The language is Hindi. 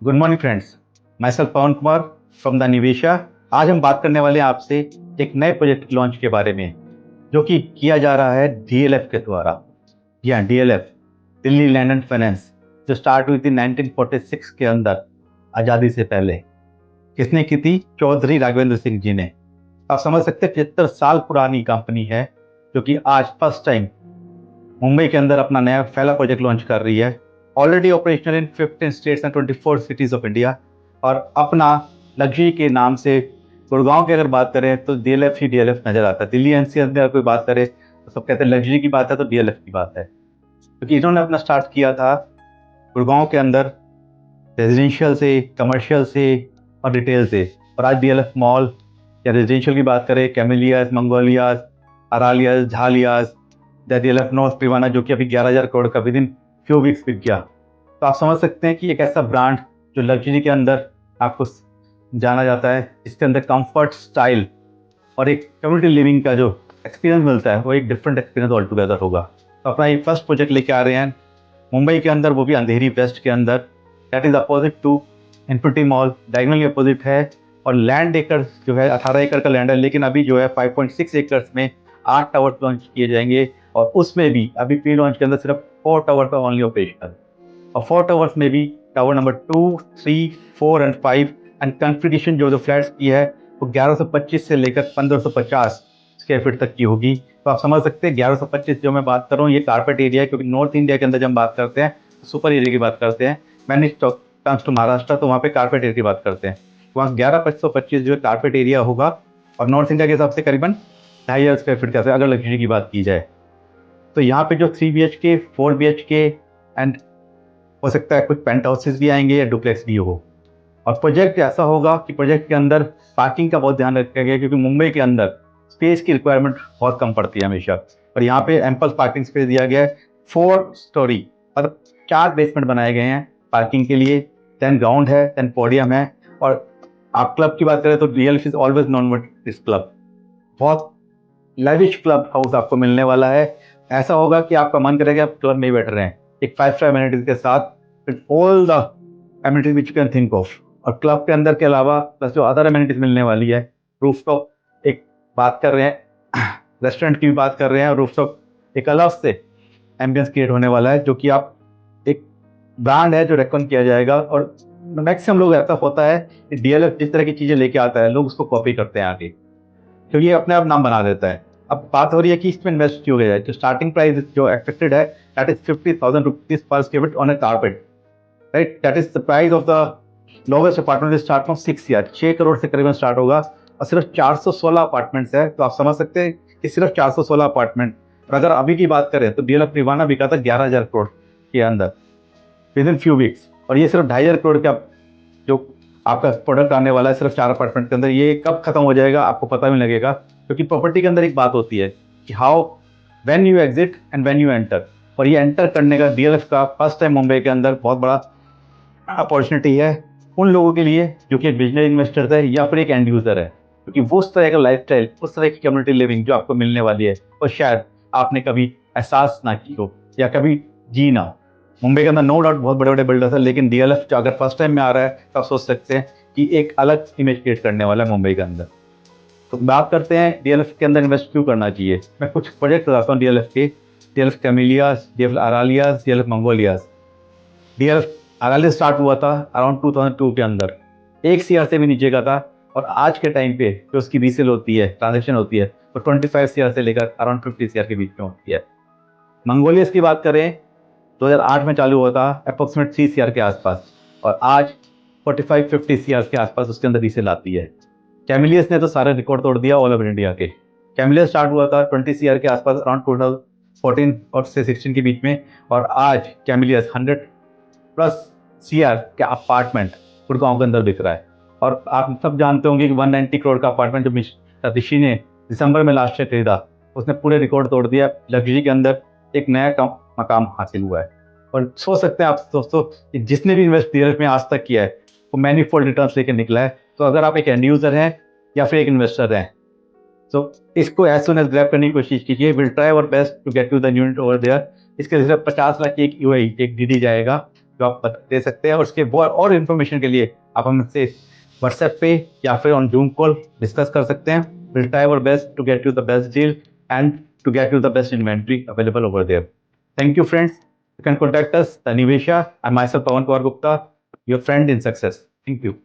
Good morning friends. Myself Pawan Kumar from the Nivesha. आज हम बात करने वाले हैं आपसे एक नए प्रोजेक्ट लॉन्च के बारे में जो कि किया जा रहा है डीएलएफ के द्वारा। जी हाँ, DLF, Delhi land and finance, जो स्टार्ट हुई थी 1946 के अंदर, आज़ादी से पहले। किसने की थी? चौधरी राघवेंद्र सिंह जी ने। आप समझ सकते हैं 75 साल पुरानी कंपनी है जो कि आज फर्स्ट टाइम मुंबई के अंदर अपना नया पहला प्रोजेक्ट लॉन्च कर रही है। Already operational in 15 states and 24 cities of India. और अपना लग्जरी के नाम से गुड़गांव की अगर बात करें तो डीएलएफ ही डीएलएफ नजर आता है। दिल्ली एनसीआर में अगर कोई बात करे तो सब कहते हैं लग्जरी की बात है तो डीएलएफ की बात है, क्योंकि इन्होंने अपना स्टार्ट किया था गुड़गांव के अंदर रेजिडेंशियल से, कमर्शियल से और रिटेल से। और आज डीएलएफ मॉल या रेजिडेंशियल की बात करें, कैमिलियाज, मंगोलियाज, अरालियाज, झालियाज, डीएलएफ नॉर्थ पिवाना, जो कि अभी 11,000 करोड़ का विद इन फ्यू वीक्स बिक गया। तो आप समझ सकते हैं कि एक ऐसा ब्रांड जो लग्जरी के अंदर आपको जाना जाता है, इसके अंदर कंफर्ट, स्टाइल और एक कम्युनिटी लिविंग का जो एक्सपीरियंस मिलता है वो एक डिफरेंट एक्सपीरियंस ऑल टुगेदर होगा। तो अपना ये फर्स्ट प्रोजेक्ट लेके आ रहे हैं मुंबई के अंदर, वो भी अंधेरी वेस्ट के अंदर। That is opposite to infinity mall, diagonally opposite है। और लैंड एकड़ जो है 18 एकड़ का लैंड है, लेकिन अभी जो है 5.6 एकर्स में 8 टावर लॉन्च किए जाएंगे। और उसमें भी अभी प्री लॉन्च के अंदर सिर्फ 4 टावर का ओनली ऑपरेशनल। और 4 टावर्स में भी tower number 2, 3, 4 and 5 and configuration जो फ्लैट्स की है वो 1125 से लेकर 1550 स्क्वायर फीट तक की होगी। तो आप समझ सकते हैं 1125 जो मैं बात कर रहा हूँ ये कारपेट एरिया है, क्योंकि नॉर्थ इंडिया के अंदर जब हम बात करते हैं तो सुपर एरिया की बात करते हैं। मैंने कम्स टू महाराष्ट्र तो वहाँ पे कारपेट एरिया की बात करते हैं। वहाँ 11,525 जो है कारपेट एरिया होगा। और नॉर्थ इंडिया के हिसाब से करीबन 2,500 स्क्वायर फीट का, अगर लग्जरी की बात की जाए। तो यहाँ पे जो 3 BHK, 4 BHK एंड हो सकता है कुछ पेंट हाउसेज भी आएंगे या डुप्लेक्स भी हो। और प्रोजेक्ट ऐसा होगा कि प्रोजेक्ट के अंदर पार्किंग का बहुत ध्यान रखा गया, क्योंकि मुंबई के अंदर स्पेस की रिक्वायरमेंट बहुत कम पड़ती है हमेशा। और यहाँ पे एम्पल पार्किंग स्पेस दिया गया है। 4 स्टोरी मतलब 4 बेसमेंट बनाए गए हैं पार्किंग के लिए। 10 ग्राउंड है, 10 पोडियम है। और आप क्लब की बात करें तो DLF is always known with this club. बहुत लेविश क्लब हाउस आपको मिलने वाला है। ऐसा होगा कि आपका मन करेगा आप क्लब में ही बैठ रहे हैं, एक 5 स्टार एमिनिटीज के साथ, with all the amenities which you can think of. और क्लब के अंदर के अलावा प्लस जो अदर एमिनिटीज मिलने वाली है, रूफटॉप एक बात कर रहे हैं, रेस्टोरेंट की भी बात कर रहे हैं। और रूफटॉप एक अलग से एम्बियंस क्रिएट होने वाला है, जो कि आप एक ब्रांड है जो रेकमेंड किया जाएगा। और मैक्सिमम लोग ऐसा होता है कि डीएलएफ जिस तरह की चीजें लेके आता है लोग उसको कॉपी करते हैं आगे, क्योंकि ये अपने आप नाम बना देता है। अब बात हो रही है कि इसमें इन्वेस्ट क्यों किया जाए, तो स्टार्टिंग प्राइस जो एक्सपेक्टेड है that is 50,000 rupees per square feet on a carpet, right. That is the price of the lowest apartment, start from 6 year, 6 crore से करीबन स्टार्ट होगा। और सिर्फ 416 अपार्टमेंट्स है। तो आप समझ सकते हैं कि सिर्फ 416 अपार्टमेंट। और अगर अभी की बात करें तो डीएलएफ रिवाना बिका था 11,000 करोड़ के अंदर विद इन फ्यू वीक्स। और ये सिर्फ 2,500 करोड़ का जो आपका प्रोडक्ट आने वाला है सिर्फ 4 अपार्टमेंट के अंदर। ये कब खत्म हो जाएगा आपको पता भी नहीं लगेगा, क्योंकि प्रॉपर्टी के अंदर एक बात होती है कि how when you exit and when you enter. और ये एंटर करने का डीएलएफ का फर्स्ट टाइम मुंबई के अंदर बहुत बड़ा अपॉर्चुनिटी है उन लोगों के लिए जो कि एक बिजनेस इन्वेस्टर है या फिर एक एंड यूजर है, क्योंकि वो उस तरह का लाइफस्टाइल, उस तरह की कम्युनिटी लिविंग जो आपको मिलने वाली है वो शायद आपने कभी एहसास ना की हो या कभी जी ना हो। मुंबई के अंदर नो डाउट बहुत बड़े बड़े बिल्डर्स है, लेकिन डीएलएफ जो अगर फर्स्ट टाइम में आ रहा है तो आप सोच सकते हैं कि एक अलग इमेज क्रिएट करने वाला है मुंबई के अंदर। तो बात करते हैं डीएलएफ के अंदर इन्वेस्ट क्यों करना चाहिए। मैं कुछ प्रोजेक्ट बताता हूँ डीएलएफ के। DLF Camellias, DLF Aralias, DLF Magnolias. DLF Aralias start हुआ था अराउंड 2002 के अंदर, 1 CR से भी नीचे का था। और आज के टाइम पे जो उसकी रीसेल होती है, ट्रांजेक्शन होती है, वो 25 CR से लेकर अराउंड 50 CR के बीच में होती है। मंगोलियस की बात करें 2008 में चालू हुआ था अप्रोक्सीमेट 3 CR के आसपास, और आज 45-50 CR के आसपास उसके अंदर रीसेल आती है। कैमिलियस ने तो सारे रिकॉर्ड तोड़ दिया ऑल ओवर इंडिया के। कैमिलियस स्टार्ट हुआ था 20 CR के आसपास अराउंड 2014 और से 16 के बीच में। और आज कैमिलियस 100+ CR के अपार्टमेंट गुड़गांव के अंदर दिख रहा है। और आप सब जानते होंगे कि 190 करोड़ का अपार्टमेंट जो ऋषि ने दिसंबर में लास्ट ईयर खरीदा, उसने पूरे रिकॉर्ड तोड़ दिया। लग्जरी के अंदर एक नया मकाम हासिल हुआ है। और सोच सकते हैं आप दोस्तों कि जिसने भी इन्वेस्ट डीएलएफ में आज तक किया है वो मैनीफोल्ड रिटर्न्स लेके निकला है। तो अगर आप एक एंड यूजर हैं या फिर एक इन्वेस्टर हैं, तो इसको एज सुन एज ग्रैब करने की कोशिश कीजिए। Will try our best to get you the unit over there. इसके लिए सिर्फ 50 लाख की एक यूआई, एक डीडी जाएगा। जो आप दे सकते हैं। और उसके और इन्फॉर्मेशन के लिए आप हमसे व्हाट्सएप पे या फिर ऑन जूम कॉल डिस्कस कर सकते हैं। Will try our best to get you the best deal and to get you the best inventory available over there. Thank you, friends. You can contact us, the Nivesha, and myself, Pawan Kumar Gupta, your friend in success. Thank you.